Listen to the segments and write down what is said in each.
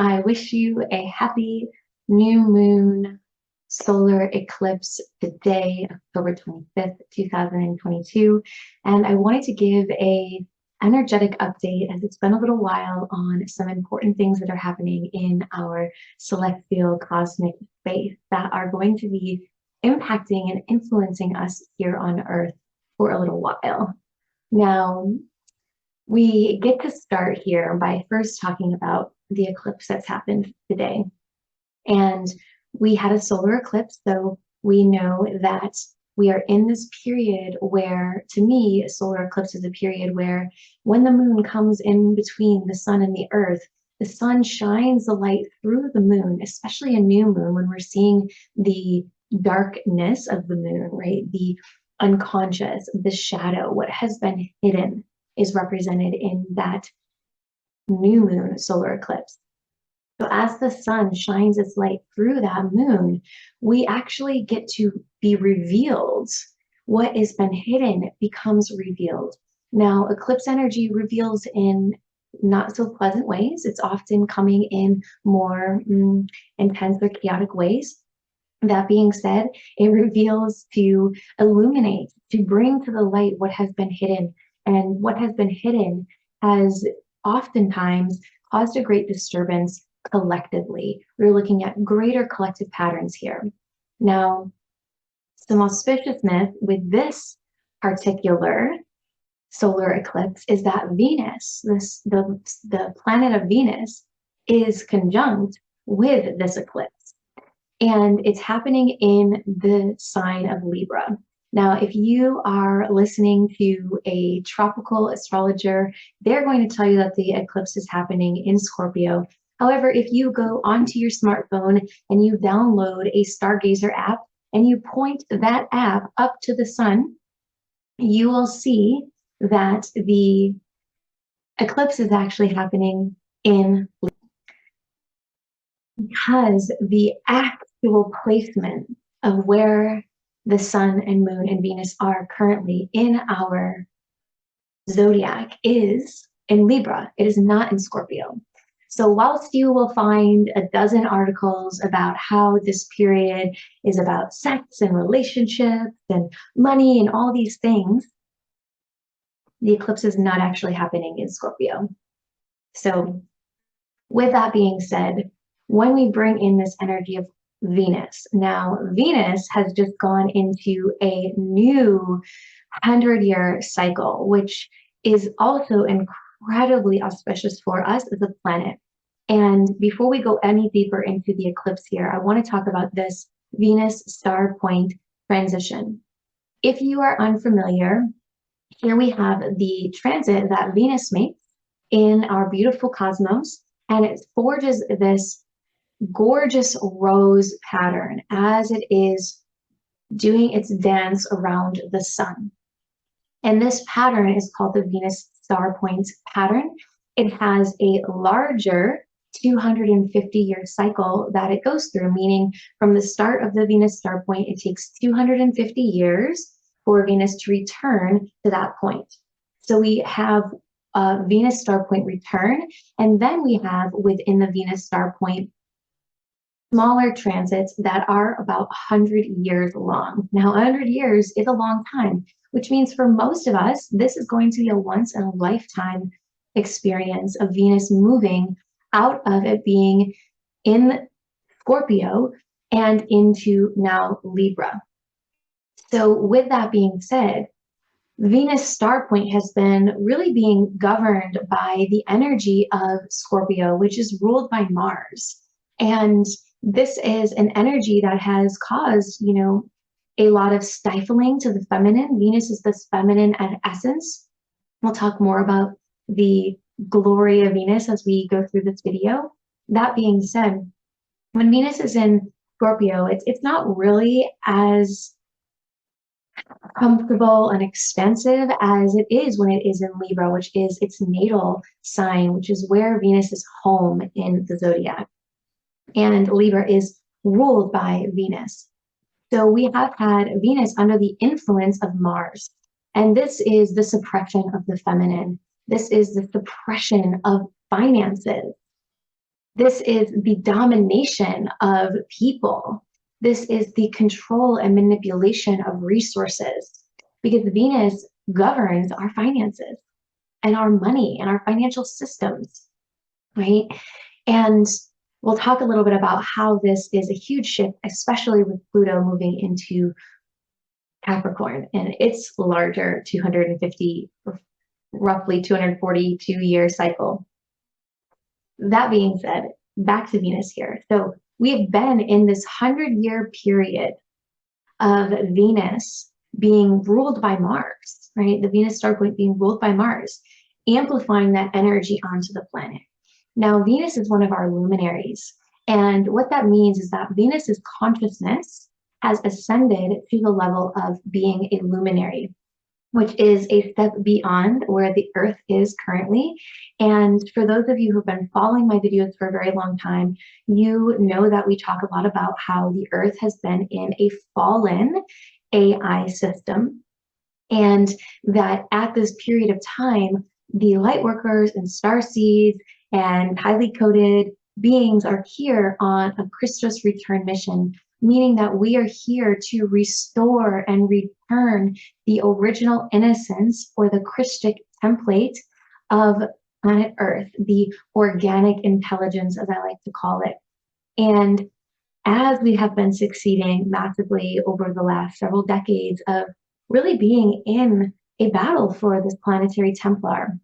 I wish you a happy new moon solar eclipse today, October 25th, 2022. And I wanted to give a energetic update as it's been a little while on some important things that are happening in our celestial cosmic space that are going to be impacting and influencing us here on Earth for a little while. Now, we get to start here by first talking about the eclipse that's happened today. And we had a solar eclipse, so we know that we are in this period where, to me, a solar eclipse is a period where when the moon comes in between the sun and the earth, the sun shines the light through the moon, especially a new moon when we're seeing the darkness of the moon, right? The unconscious, the shadow, what has been hidden is represented in that new moon solar eclipse. So as the sun shines its light through that moon, we actually get to be revealed. What has been hidden becomes revealed. Now, eclipse energy reveals in not so pleasant ways. It's often coming in more intense or chaotic ways. That being said, it reveals to illuminate, to bring to the light what has been hidden. And what has been hidden has oftentimes caused a great disturbance collectively. We're looking at greater collective patterns here. Now, some auspiciousness with this particular solar eclipse is that Venus, the planet of Venus, is conjunct with this eclipse. And it's happening in the sign of Libra. Now, if you are listening to a tropical astrologer, they're going to tell you that the eclipse is happening in Scorpio. However, if you go onto your smartphone and you download a Stargazer app and you point that app up to the sun, you will see that the eclipse is actually happening in Libra. Because the actual placement of where the sun and moon and Venus are currently in our zodiac is in Libra. It is not in Scorpio. So whilst you will find a dozen articles about how this period is about sex and relationships and money and all these things, the eclipse is not actually happening in Scorpio. So with that being said, when we bring in this energy of Venus, now Venus has just gone into a new 100-year cycle, which is also incredibly auspicious for us as a planet. And before we go any deeper into the eclipse here, I want to talk about this Venus star point transition. If you are unfamiliar, here we have the transit that Venus makes in our beautiful cosmos, and it forges this gorgeous rose pattern as it is doing its dance around the sun. And this pattern is called the Venus star point pattern. It has a larger 250-year cycle that it goes through, meaning from the start of the Venus star point, it takes 250 years for Venus to return to that point. So we have a Venus star point return, and then we have within the Venus star point smaller transits that are about 100 years long. Now, 100 years is a long time, which means for most of us, this is going to be a once in a lifetime experience of Venus moving out of it being in Scorpio and into now Libra. So with that being said, Venus star point has been really being governed by the energy of Scorpio, which is ruled by Mars. And this is an energy that has caused, a lot of stifling to the feminine. Venus is this feminine essence. We'll talk more about the glory of Venus as we go through this video. That being said, when Venus is in Scorpio, it's not really as comfortable and expansive as it is when it is in Libra, which is its natal sign, which is where Venus is home in the zodiac. And Libra is ruled by Venus. So we have had Venus under the influence of Mars. And this is the suppression of the feminine. This is the suppression of finances. This is the domination of people. This is the control and manipulation of resources, because Venus governs our finances and our money and our financial systems, right? And we'll talk a little bit about how this is a huge shift, especially with Pluto moving into Capricorn and its larger 250, roughly 242-year cycle. That being said, back to Venus here. So we have been in this 100-year period of Venus being ruled by Mars, right? The Venus star point being ruled by Mars, amplifying that energy onto the planet. Now, Venus is one of our luminaries. And what that means is that Venus's consciousness has ascended to the level of being a luminary, which is a step beyond where the Earth is currently. And for those of you who've been following my videos for a very long time, you know that we talk a lot about how the Earth has been in a fallen AI system, and that at this period of time, the light workers and star seeds and highly coded beings are here on a Christos return mission, meaning that we are here to restore and return the original innocence, or the Christic template of planet Earth, the organic intelligence, as I like to call it. And as we have been succeeding massively over the last several decades of really being in a battle for this Planetary Templar.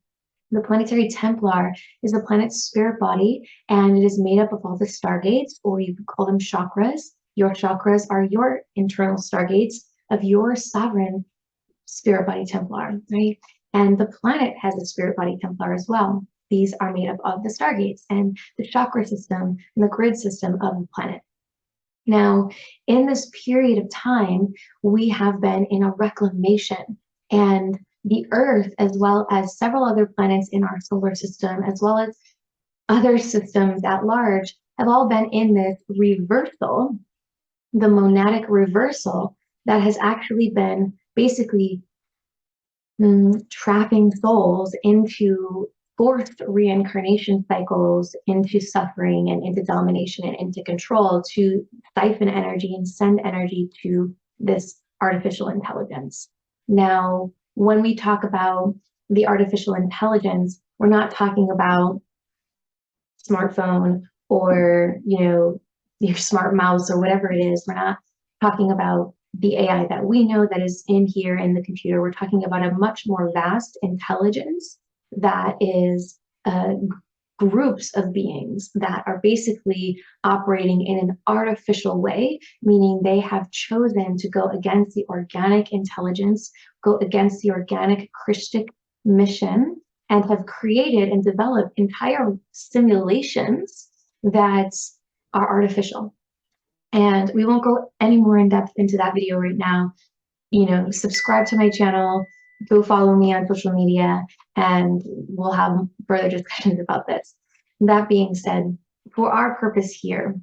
The Planetary Templar is the planet's spirit body, and it is made up of all the stargates, or you could call them chakras. Your chakras are your internal stargates of your sovereign spirit body Templar, right? And the planet has a spirit body Templar as well. These are made up of the stargates and the chakra system and the grid system of the planet. Now, in this period of time, we have been in a reclamation, and the Earth, as well as several other planets in our solar system, as well as other systems at large, have all been in this reversal, the monadic reversal that has actually been basically trapping souls into forced reincarnation cycles, into suffering and into domination and into control, to siphon energy and send energy to this artificial intelligence. Now, when we talk about the artificial intelligence, we're not talking about smartphone or, your smart mouse or whatever it is. We're not talking about the AI that we know that is in here in the computer. We're talking about a much more vast intelligence that is groups of beings that are basically operating in an artificial way, meaning they have chosen to go against the organic intelligence, go against the organic Christic mission, and have created and developed entire simulations that are artificial. And we won't go any more in depth into that video right now. Subscribe to my channel, go follow me on social media, and we'll have further discussions about this. That being said, for our purpose here,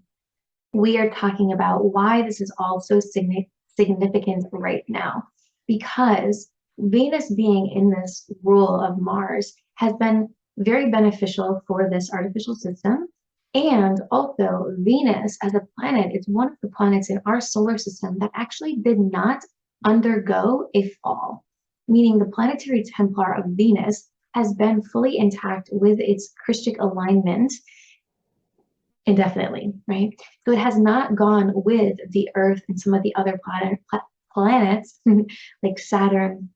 we are talking about why this is all so significant right now, because Venus being in this rule of Mars has been very beneficial for this artificial system. And also, Venus as a planet is one of the planets in our solar system that actually did not undergo a fall, meaning the Planetary Templar of Venus has been fully intact with its Christic alignment indefinitely, right? So it has not gone with the Earth and some of the other planets like Saturn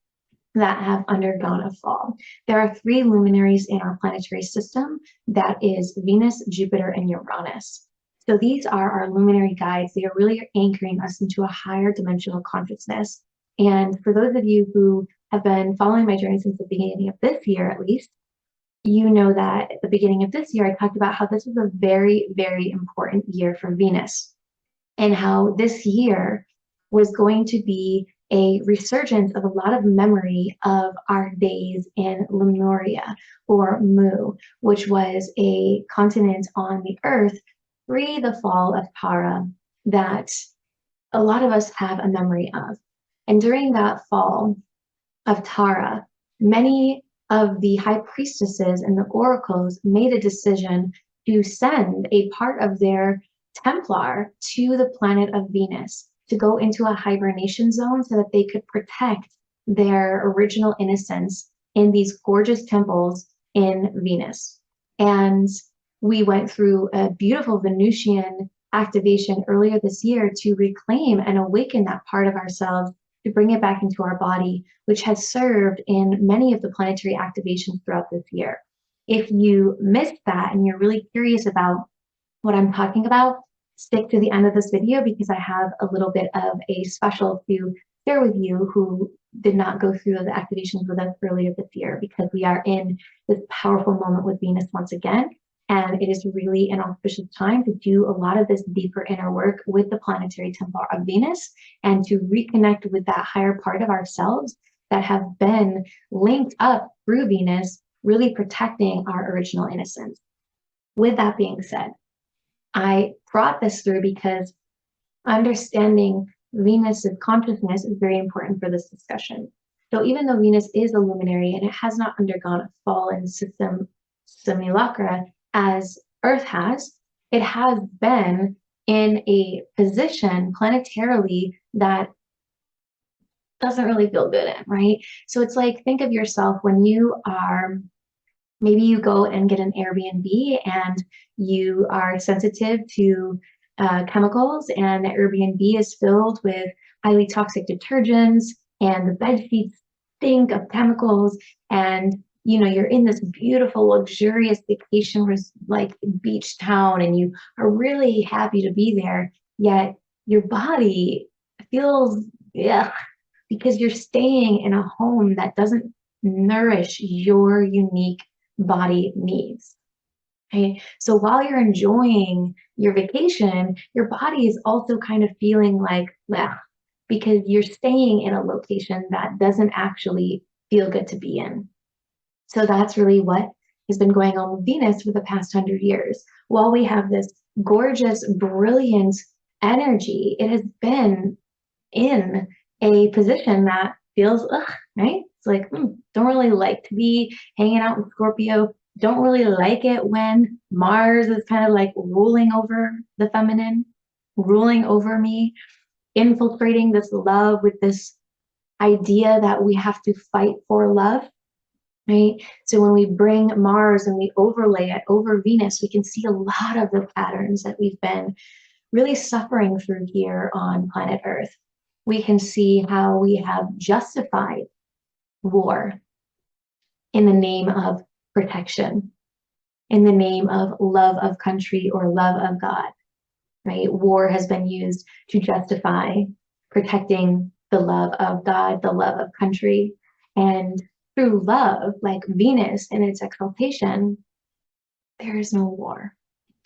that have undergone a fall. There are 3 luminaries in our planetary system. That is Venus, Jupiter, and Uranus. So these are our luminary guides. They are really anchoring us into a higher dimensional consciousness. And for those of you who have been following my journey since the beginning of this year, at least, you know that at the beginning of this year, I talked about how this was a very, very important year for Venus, and how this year was going to be a resurgence of a lot of memory of our days in Lemuria, or Mu, which was a continent on the Earth pre the fall of Tara that a lot of us have a memory of. And during that fall of Tara, many of the high priestesses and the oracles made a decision to send a part of their Templar to the planet of Venus to go into a hibernation zone so that they could protect their original innocence in these gorgeous temples in Venus. And we went through a beautiful Venusian activation earlier this year to reclaim and awaken that part of ourselves, to bring it back into our body, which has served in many of the planetary activations throughout this year. If you missed that and you're really curious about what I'm talking about, stick to the end of this video because I have a little bit of a special to share with you who did not go through the activations with us earlier this year, because we are in this powerful moment with Venus once again. And it is really an auspicious time to do a lot of this deeper inner work with the Planetary Templar of Venus and to reconnect with that higher part of ourselves that have been linked up through Venus, really protecting our original innocence. With that being said, I brought this through because understanding Venus's consciousness is very important for this discussion. So even though Venus is a luminary and it has not undergone a fallen system simulacra as Earth has, it has been in a position planetarily that doesn't really feel good in, right? So it's like, think of yourself when you are, maybe you go and get an Airbnb and you are sensitive to chemicals, and the Airbnb is filled with highly toxic detergents and the bed sheets stink of chemicals, and you know, you're in this beautiful, luxurious vacation like beach town and you are really happy to be there, yet your body feels because you're staying in a home that doesn't nourish your unique body needs. Okay, so while you're enjoying your vacation, your body is also kind of feeling like, because you're staying in a location that doesn't actually feel good to be in. So that's really what has been going on with Venus for the past 100 years. While we have this gorgeous, brilliant energy, it has been in a position that feels, right? It's like, don't really like to be hanging out with Scorpio. Don't really like it when Mars is kind of like ruling over the feminine, ruling over me, infiltrating this love with this idea that we have to fight for love, right? So when we bring Mars and we overlay it over Venus, we can see a lot of the patterns that we've been really suffering through here on planet Earth. We can see how we have justified war in the name of protection, in the name of love of country or love of God, right? War has been used to justify protecting the love of God, the love of country. And through love, like Venus in its exaltation, there is no war,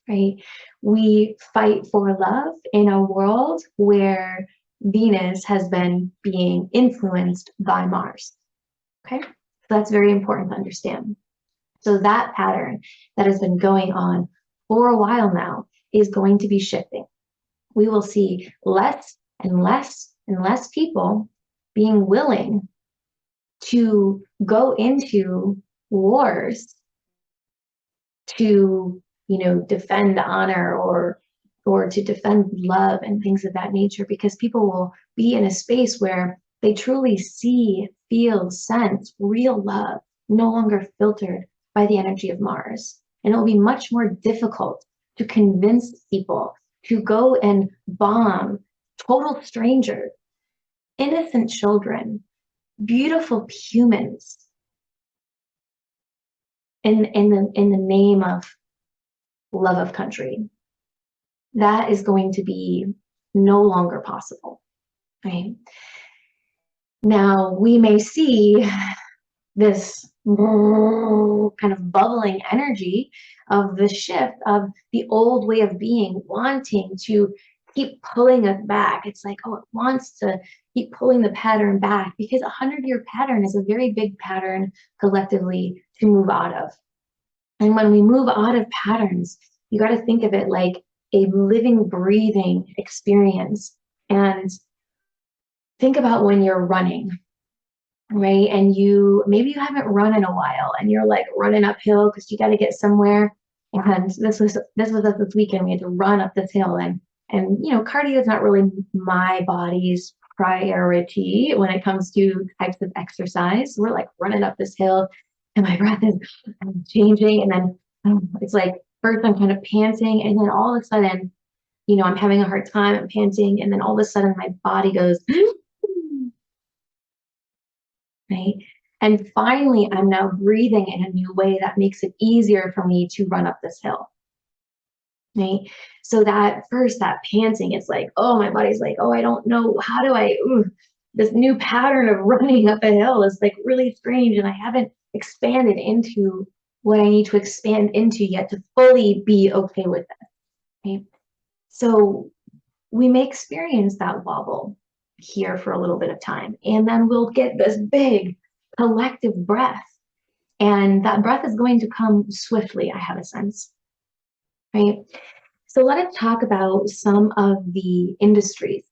right? We fight for love in a world where Venus has been being influenced by Mars, okay? So that's very important to understand. So that pattern that has been going on for a while now is going to be shifting. We will see less and less and less people being willing to go into wars to, defend honor or to defend love and things of that nature, because people will be in a space where they truly see, feel, sense real love, no longer filtered by the energy of Mars. And it'll be much more difficult to convince people to go and bomb total strangers, innocent children, beautiful humans in the name of love of country. That is going to be no longer possible, right? Now, we may see this kind of bubbling energy of the shift of the old way of being, wanting to keep pulling us back. It's like, it wants to keep pulling the pattern back, because 100-year pattern is a very big pattern collectively to move out of. And when we move out of patterns, you got to think of it like a living, breathing experience. And think about when you're running, right? And maybe you haven't run in a while and you're like running uphill because you got to get somewhere. And this was us this weekend. We had to run up this hill, and you know, cardio is not really my body's priority when it comes to types of exercise. We're like running up this hill, and my breath is changing, and then it's like first I'm kind of panting, and then all of a sudden, you know, I'm having a hard time, I'm panting, and then all of a sudden my body goes, right? And finally, I'm now breathing in a new way that makes it easier for me to run up this hill, right? So that first, that panting, it's like, oh, my body's like, oh, I don't know, how do I, this new pattern of running up a hill is like really strange, and I haven't expanded into what I need to expand into yet to fully be okay with it, right? So we may experience that wobble here for a little bit of time, and then we'll get this big collective breath, and that breath is going to come swiftly, I have a sense, right? So let us talk about some of the industries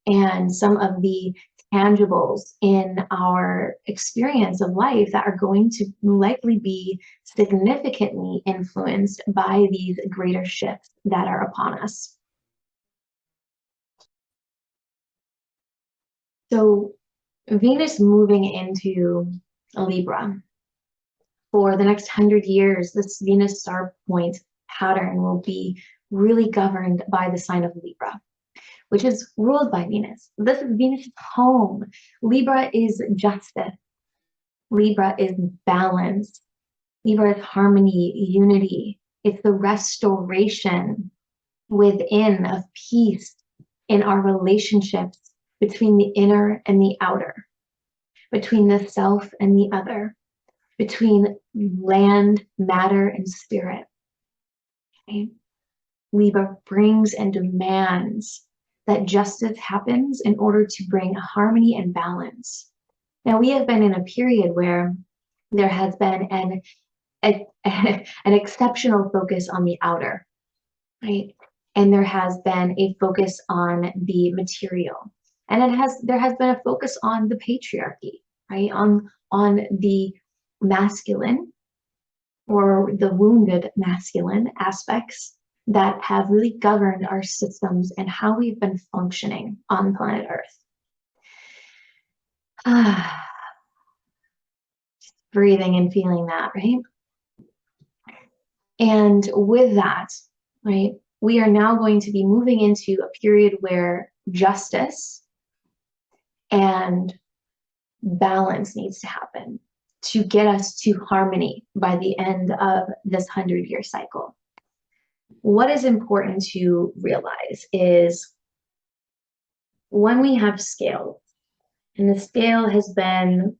and some of the tangibles in our experience of life that are going to likely be significantly influenced by these greater shifts that are upon us. So Venus moving into Libra for the next 100 years, this Venus star point pattern will be really governed by the sign of Libra, which is ruled by Venus. This is Venus's home. Libra is justice. Libra is balance. Libra is harmony, unity. It's the restoration within of peace in our relationships between the inner and the outer, between the self and the other, between land, matter, and spirit. Okay? Libra brings and demands that justice happens in order to bring harmony and balance. Now, we have been in a period where there has been an exceptional focus on the outer, right? And there has been a focus on the material. And there has been a focus on the patriarchy, right? On the masculine or the wounded masculine aspects that have really governed our systems and how we've been functioning on planet Earth. Just breathing and feeling that, right? And with that, right, we are now going to be moving into a period where justice and balance needs to happen to get us to harmony by the end of this 100-year cycle. What is important to realize is when we have scales, and the scale has been,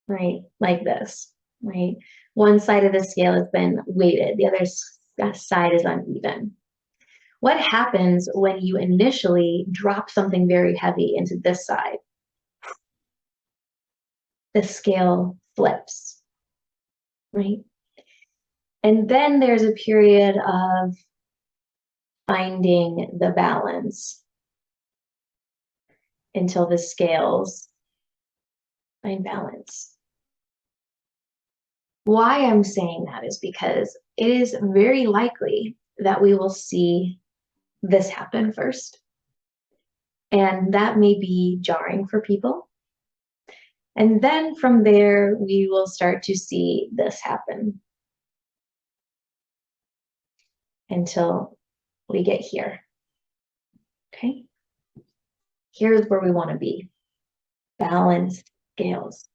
right, like this, right? One side of the scale has been weighted, the other side is uneven. What happens when you initially drop something very heavy into this side? The scale flips, right? And then there's a period of finding the balance until the scales find balance. Why I'm saying that is because it is very likely that we will see this happen first. And that may be jarring for people. And then from there, we will start to see this happen until we get here. Okay? Here's where we want to be. Balanced scales.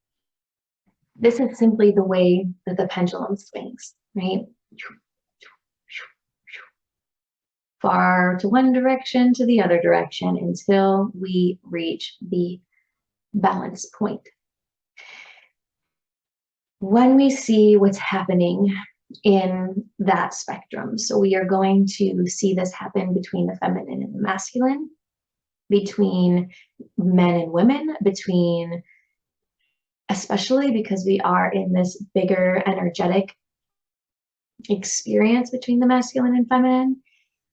This is simply the way that the pendulum swings, right? Far to one direction, to the other direction, until we reach the balance point. When we see what's happening in that spectrum, so we are going to see this happen between the feminine and the masculine, between men and women, between, especially because we are in this bigger energetic experience between the masculine and feminine,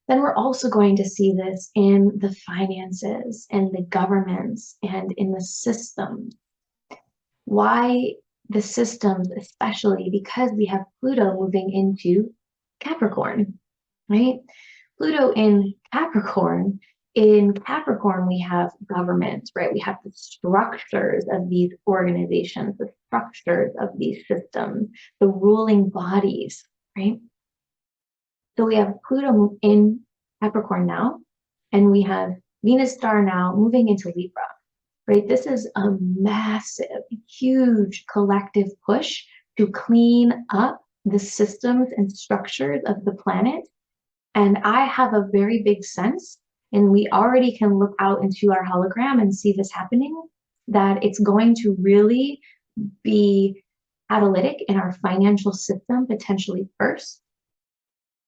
then we're also going to see this in the finances and the governments and in the system. Why the systems, especially because we have Pluto moving into Capricorn, right? Pluto in Capricorn. In Capricorn, we have government, right? We have the structures of these organizations, the structures of these systems, the ruling bodies, right? So we have Pluto in Capricorn now, and we have Venus star now moving into Libra, right? This is a massive, huge collective push to clean up the systems and structures of the planet. And I have a very big sense, and we already can look out into our hologram and see this happening, that it's going to really be catalytic in our financial system, potentially first,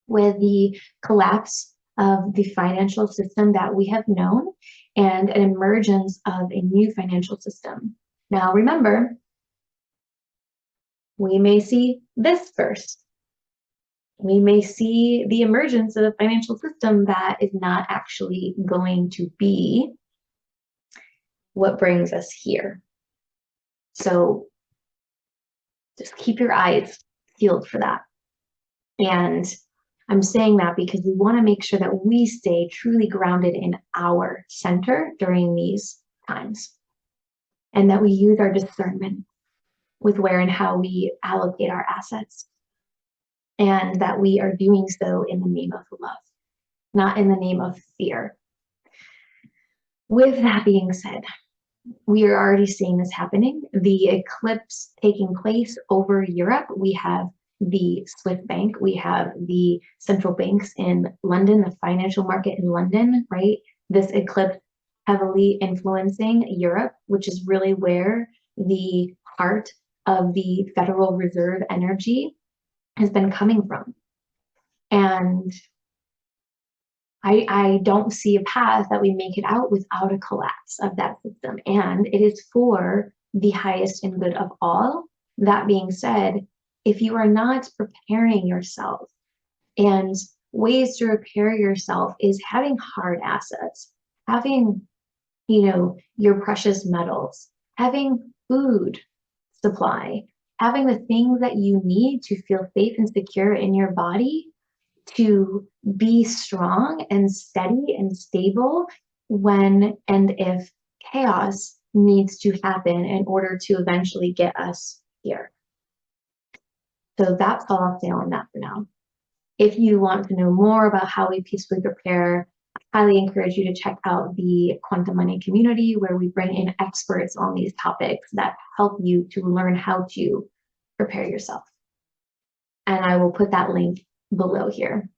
with the collapse of the financial system that we have known and an emergence of a new financial system. Now, remember, we may see this first. We may see the emergence of a financial system that is not actually going to be what brings us here. So just keep your eyes peeled for that. And I'm saying that because we want to make sure that we stay truly grounded in our center during these times, and that we use our discernment with where and how we allocate our assets, and that we are doing so in the name of love, not in the name of fear. With that being said, we are already seeing this happening. The eclipse taking place over Europe. We have the Swiss bank, we have the central banks in London, the financial market in London, right? This eclipse heavily influencing Europe, which is really where the heart of the Federal Reserve energy has been coming from. And I don't see a path that we make it out without a collapse of that system. And it is for the highest and good of all. That being said, if you are not preparing yourself, and ways to repair yourself is having hard assets, having, your precious metals, having food supply, having the things that you need to feel safe and secure in your body, to be strong and steady and stable when and if chaos needs to happen in order to eventually get us here. So that's all I'll say on that for now. If you want to know more about how we peacefully prepare, I highly encourage you to check out the Quantum Money community, where we bring in experts on these topics that help you to learn how to prepare yourself. And I will put that link below here.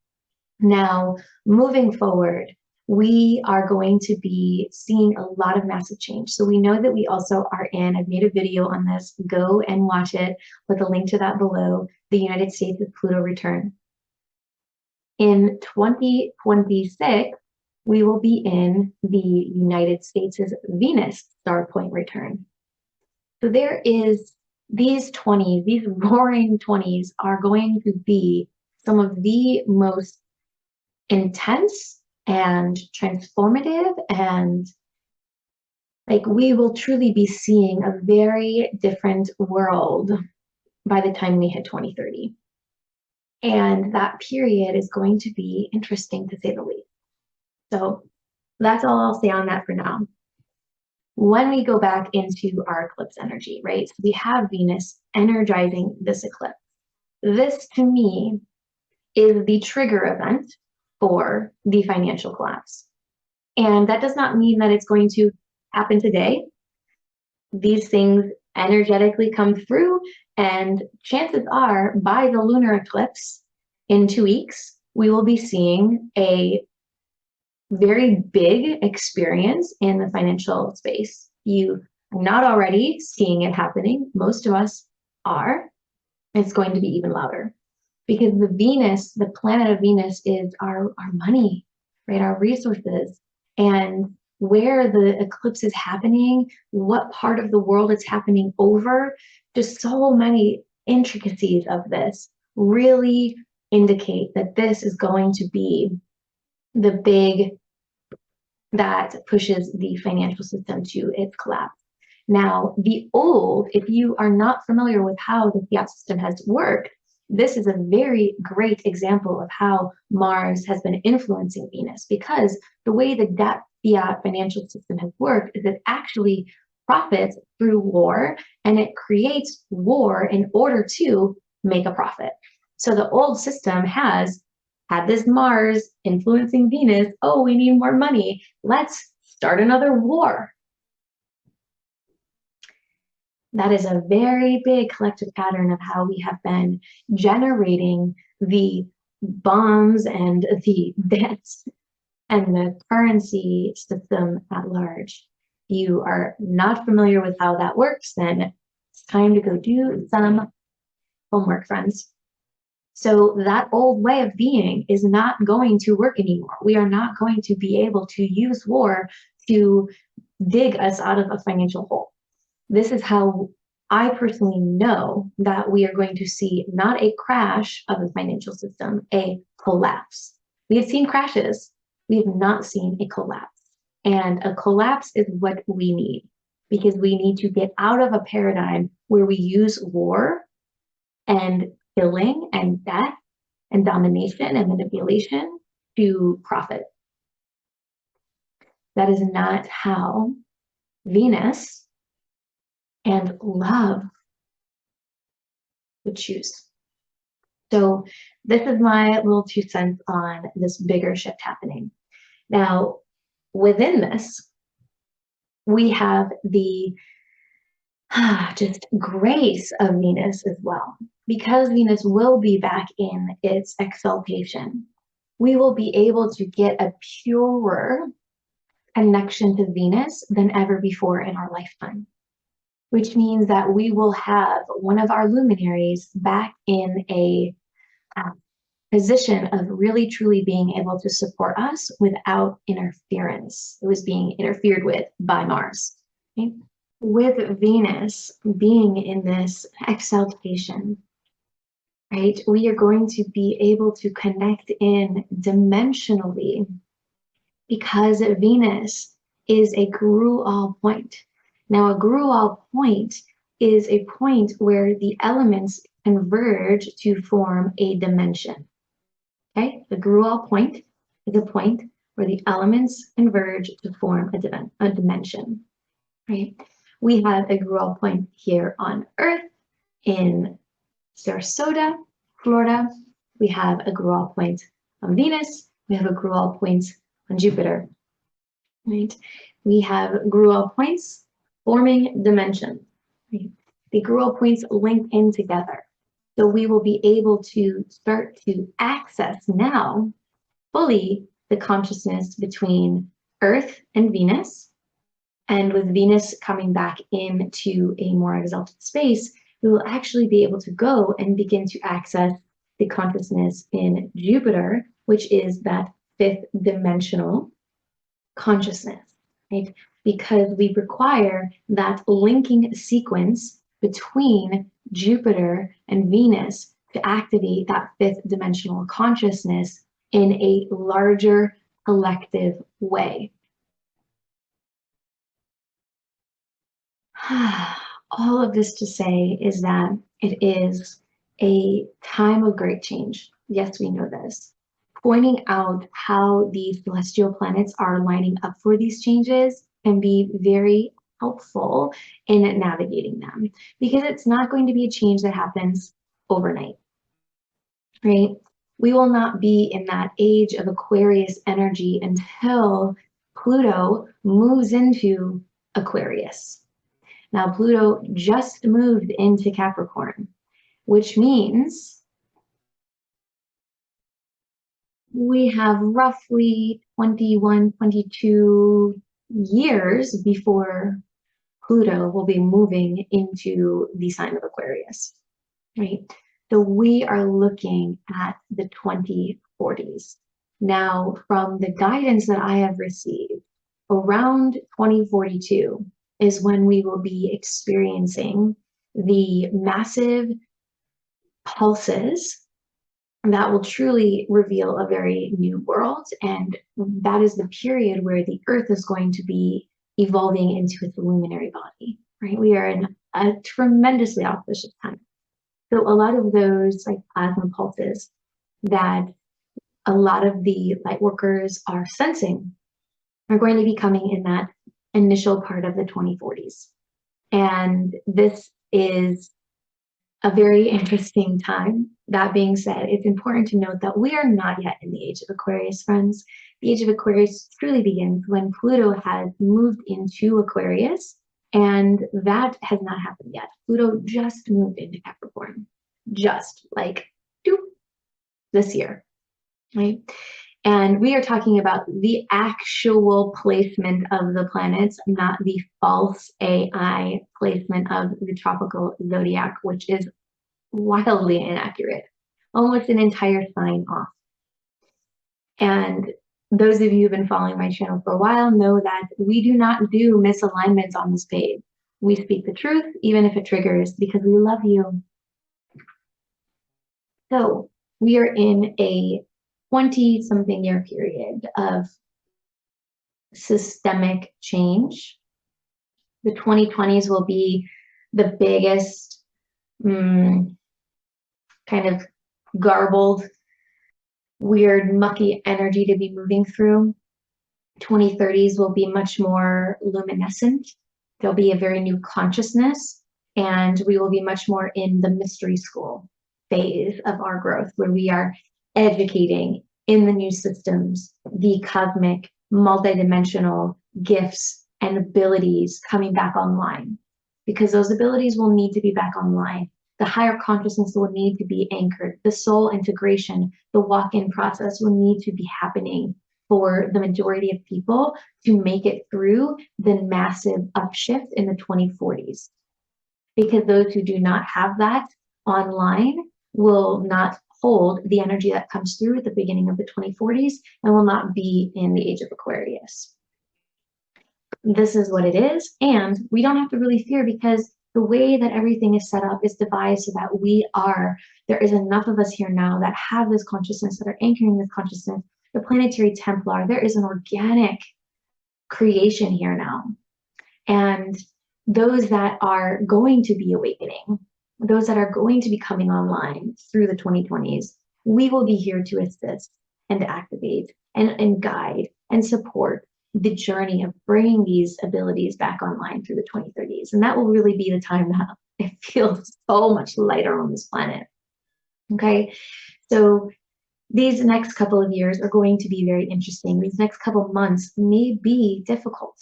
Now, moving forward, we are going to be seeing a lot of massive change. So we know that we also are in, I've made a video on this, go and watch it with a link to that below, the United States' Pluto return. In 2026, we will be in the United States' Venus star point return. So there is these roaring 20s are going to be some of the most intense and transformative, and like we will truly be seeing a very different world by the time we hit 2030. And that period is going to be interesting, to say the least. So that's all I'll say on that for now. When we go back into our eclipse energy, right? So we have Venus energizing this eclipse. This, to me, is the trigger event for the financial collapse. And that does not mean that it's going to happen today. These things energetically come through, and chances are by the lunar eclipse in 2 weeks, we will be seeing a very big experience in the financial space. You are not already seeing it happening. Most of us are. It's going to be even louder, because the Venus, the planet of Venus, is our money, right? Our resources. And where the eclipse is happening, what part of the world it's happening over, just so many intricacies of this really indicate that this is going to be the big that pushes the financial system to its collapse. Now, if you are not familiar with how the fiat system has worked, this is a very great example of how Mars has been influencing Venus, because the way that fiat financial system has worked is it actually profits through war, and it creates war in order to make a profit. So the old system has had this Mars influencing Venus. Oh, we need more money. Let's start another war. That is a very big collective pattern of how we have been generating the bombs and the debts and the currency system at large. If you are not familiar with how that works, then it's time to go do some homework, friends. So that old way of being is not going to work anymore. We are not going to be able to use war to dig us out of a financial hole. This is how I personally know that we are going to see not a crash of the financial system, a collapse. We have seen crashes. We have not seen a collapse. And a collapse is what we need, because we need to get out of a paradigm where we use war and killing and death and domination and manipulation to profit. That is not how Venus and love would choose. So this is my little 2 cents on this bigger shift happening. Now, within this, we have the just grace of Venus as well. Because Venus will be back in its exaltation, we will be able to get a purer connection to Venus than ever before in our lifetime, which means that we will have one of our luminaries back in a position of really truly being able to support us without interference. It was being interfered with by Mars. Okay? With Venus being in this exaltation, right, we are going to be able to connect in dimensionally, because Venus is a Grual point. Now, a Grual point is a point where the elements converge to form a dimension. Okay, the Grual point is a point where the elements converge to form a dimension. Right? We have a Grual point here on Earth in Sarasota, Florida. We have a Grual point on Venus. We have a Grual point on Jupiter. Right? We have Grual points forming dimensions. Right? The Grual points link in together. So we will be able to start to access now fully the consciousness between Earth and Venus. And with Venus coming back into a more exalted space, we will actually be able to go and begin to access the consciousness in Jupiter, which is that 5th dimensional consciousness, right? Because we require that linking sequence between Jupiter and Venus to activate that 5th dimensional consciousness in a larger collective way. All of this to say is that it is a time of great change. Yes, we know this. Pointing out how these celestial planets are lining up for these changes can be very helpful in navigating them, because it's not going to be a change that happens overnight, right? We will not be in that age of Aquarius energy until Pluto moves into Aquarius. Now, Pluto just moved into Capricorn, which means we have roughly 21, 22 years before Pluto will be moving into the sign of Aquarius, right? So we are looking at the 2040s. Now, from the guidance that I have received, around 2042 is when we will be experiencing the massive pulses that will truly reveal a very new world. And that is the period where the Earth is going to be evolving into its luminary body. right? We are in a tremendously auspicious time. So a lot of those like plasma pulses that a lot of the light workers are sensing are going to be coming in that initial part of the 2040s. And this is a very interesting time. That being said, it's important to note that we are not yet in the age of Aquarius, friends. The age of Aquarius truly begins when Pluto has moved into Aquarius, and that has not happened yet. Pluto just moved into Capricorn, just like this year, right? And we are talking about the actual placement of the planets, not the false AI placement of the tropical zodiac, which is wildly inaccurate, almost an entire sign off. And those of you who've been following my channel for a while know that we do not do misalignments on this page. We speak the truth, even if it triggers, because we love you. So we are in a 20-something year period of systemic change. The 2020s will be the biggest kind of garbled, weird, mucky energy to be moving through. 2030s will be much more luminescent. There'll be a very new consciousness, and we will be much more in the mystery school phase of our growth, where we are educating in the new systems, the cosmic, multidimensional gifts and abilities coming back online, because those abilities will need to be back online. The higher consciousness will need to be anchored. The soul integration, the walk-in process will need to be happening for the majority of people to make it through the massive upshift in the 2040s. Because those who do not have that online will not hold the energy that comes through at the beginning of the 2040s and will not be in the age of Aquarius. This is what it is, and we don't have to really fear, because the way that everything is set up is devised so that there is enough of us here now that have this consciousness, that are anchoring this consciousness. The Planetary Templar, there is an organic creation here now. And those that are going to be awakening, those that are going to be coming online through the 2020s, we will be here to assist and to activate and guide and support the journey of bringing these abilities back online through the 2030s. And that will really be the time that it feels so much lighter on this planet. Okay, so these next couple of years are going to be very interesting. These next couple of months may be difficult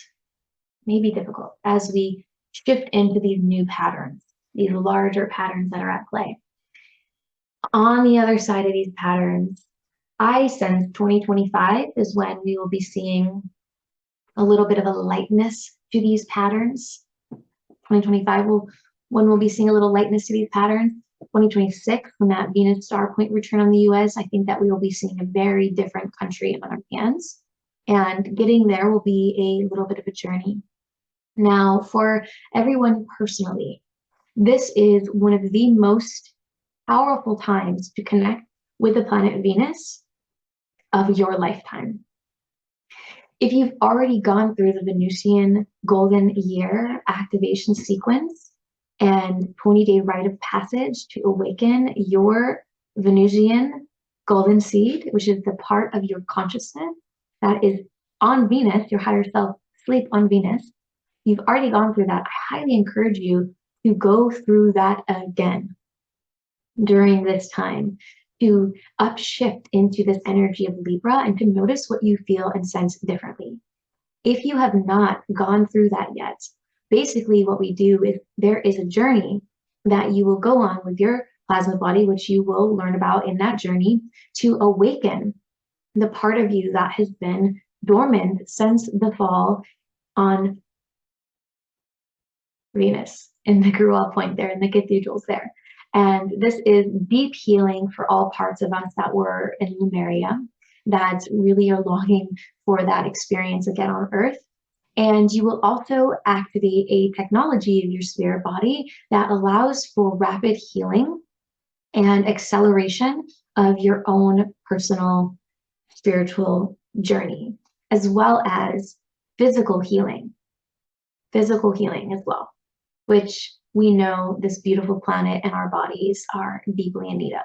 as we shift into these new patterns, these larger patterns that are at play. On the other side of these patterns, I sense 2025 is when we will be seeing a little bit of a lightness to these patterns. 2025 when we'll be seeing a little lightness to these patterns. 2026, when that Venus star point return on the US, I think that we will be seeing a very different country on our hands. And getting there will be a little bit of a journey. Now, for everyone personally, this is one of the most powerful times to connect with the planet Venus of your lifetime. If you've already gone through the Venusian golden year activation sequence and 20-day rite of passage to awaken your Venusian golden seed, which is the part of your consciousness that is on Venus, your higher self sleep on Venus, you've already gone through that. I highly encourage you to go through that again during this time, to upshift into this energy of Libra and to notice what you feel and sense differently. If you have not gone through that yet, basically what we do is there is a journey that you will go on with your plasma body, which you will learn about in that journey, to awaken the part of you that has been dormant since the fall on Venus in the Gruel point there, in the cathedrals there. And this is deep healing for all parts of us that were in Lemuria, that really are longing for that experience again on Earth. And you will also activate a technology of your spirit body that allows for rapid healing and acceleration of your own personal spiritual journey, as well as physical healing as well. which we know this beautiful planet and our bodies are deeply in need of.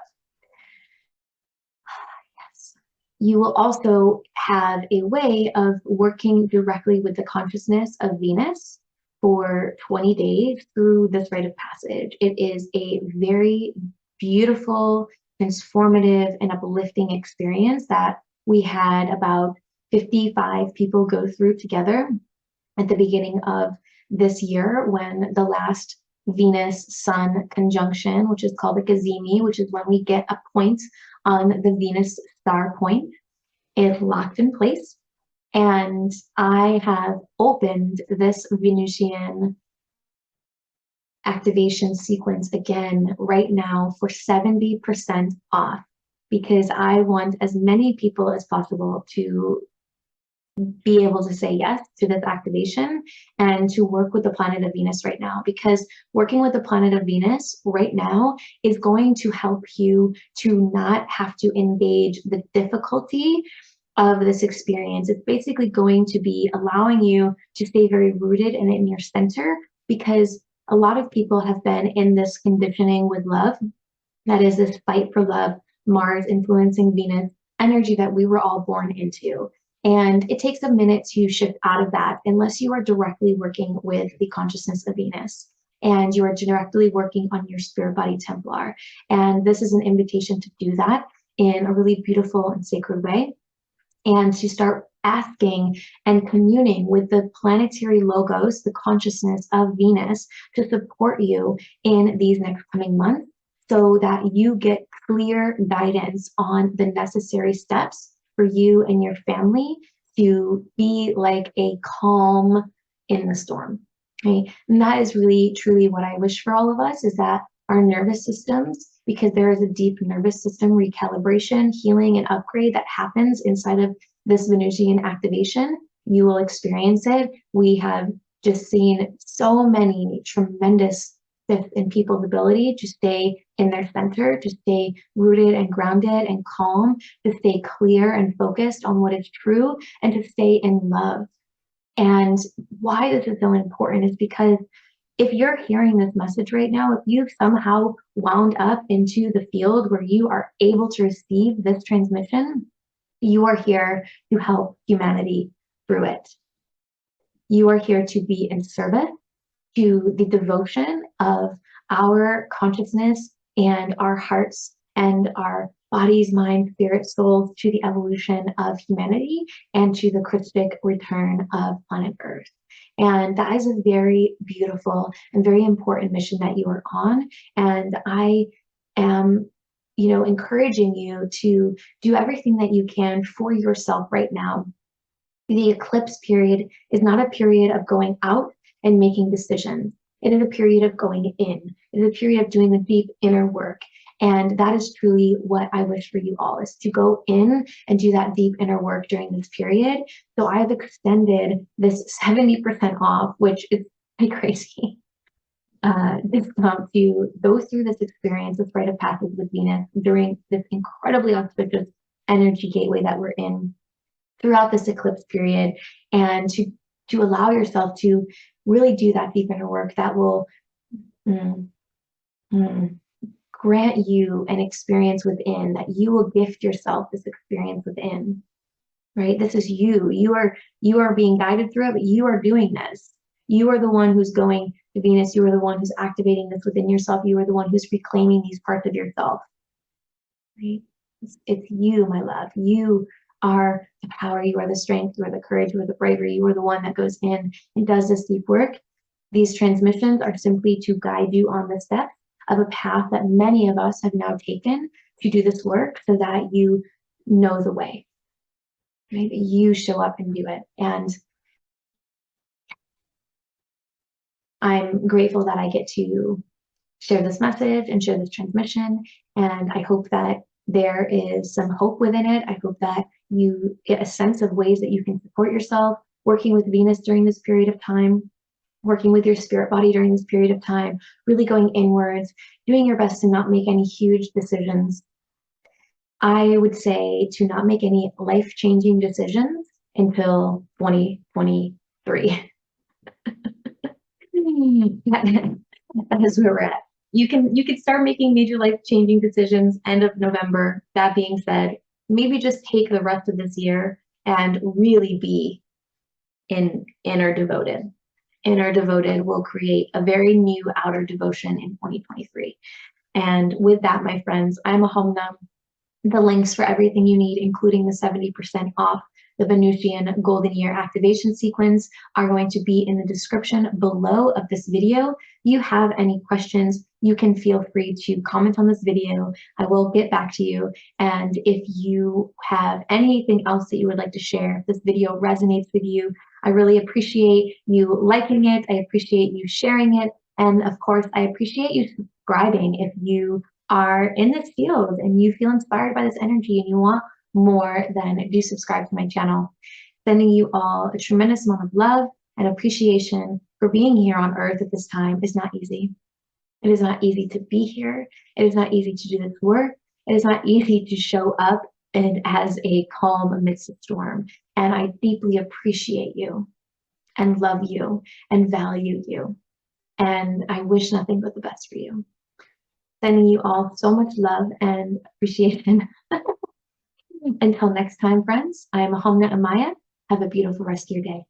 Yes. You will also have a way of working directly with the consciousness of Venus for 20 days through this rite of passage. It is a very beautiful, transformative, and uplifting experience that we had about 55 people go through together at the beginning of this year, when the last Venus Sun conjunction, which is called the Gazimi, which is when we get a point on the Venus star point, is locked in place. And I have opened this Venusian activation sequence again right now for 70% off, because I want as many people as possible to be able to say yes to this activation and to work with the planet of Venus right now, because working with the planet of Venus right now is going to help you to not have to engage the difficulty of this experience. It's basically going to be allowing you to stay very rooted and in your center, because a lot of people have been in this conditioning with love, that is this fight for love, Mars influencing Venus energy that we were all born into. And it takes a minute to shift out of that unless you are directly working with the consciousness of Venus and you are directly working on your spirit body Templar. And this is an invitation to do that in a really beautiful and sacred way, and to start asking and communing with the planetary logos, the consciousness of Venus, to support you in these next coming months, so that you get clear guidance on the necessary steps for you and your family to be like a calm in the storm. Okay? And that is really, truly what I wish for all of us, is that our nervous systems, because there is a deep nervous system recalibration, healing, and upgrade that happens inside of this Venusian activation. You will experience it. We have just seen so many tremendous shifts in people's ability to stay in their center, to stay rooted and grounded and calm, to stay clear and focused on what is true, and to stay in love. And why this is so important is because if you're hearing this message right now, if you've somehow wound up into the field where you are able to receive this transmission, you are here to help humanity through it. You are here to be in service to the devotion of our consciousness and our hearts and our bodies, mind, spirit, souls, to the evolution of humanity and to the Christic return of planet Earth. And that is a very beautiful and very important mission that you are on. And I am, encouraging you to do everything that you can for yourself right now. The eclipse period is not a period of going out and making decisions. It is a period of going in. It is a period of doing the deep inner work. And that is truly what I wish for you all, is to go in and do that deep inner work during this period. So I have extended this 70% off, which is pretty crazy, discount to go through this experience, this rite of passage with Venus during this incredibly auspicious energy gateway that we're in throughout this eclipse period, and to allow yourself to really do that deep inner work that will grant you an experience within, that you will gift yourself this experience within, right? This is you. You are being guided through it, but you are doing this. You are the one who's going to Venus. You are the one who's activating this within yourself. You are the one who's reclaiming these parts of yourself, right? It's you, my love. You are the power. You are the strength. You are the courage. You are the bravery. You are the one that goes in and does this deep work. These transmissions are simply to guide you on the steps of a path that many of us have now taken to do this work, so that you know the way, right? You show up and do it. And I'm grateful that I get to share this message and share this transmission. And I hope that there is some hope within it. I hope that you get a sense of ways that you can support yourself working with Venus during this period of time, working with your spirit body during this period of time, really going inwards, doing your best to not make any huge decisions. I would say to not make any life-changing decisions until 2023. That is where we're at. You can start making major life changing decisions end of November. That being said, maybe just take the rest of this year and really be in inner devoted. Inner devoted will create a very new outer devotion in 2023. And with that, my friends, I'm Ahaumna. The links for everything you need, including the 70% off the Venusian Golden Year activation sequence, are going to be in the description below of this video. If you have any questions, you can feel free to comment on this video. I will get back to you. And if you have anything else that you would like to share, if this video resonates with you, I really appreciate you liking it. I appreciate you sharing it. And of course, I appreciate you subscribing if you are in this field and you feel inspired by this energy and you want more, then do subscribe to my channel. Sending you all a tremendous amount of love and appreciation for being here on Earth at this time is not easy. It is not easy to be here. It is not easy to do this work. It is not easy to show up and as a calm amidst a storm. And I deeply appreciate you and love you and value you. And I wish nothing but the best for you. Sending you all so much love and appreciation. Until next time, friends, I am Ahaumna Amaya. Have a beautiful rest of your day.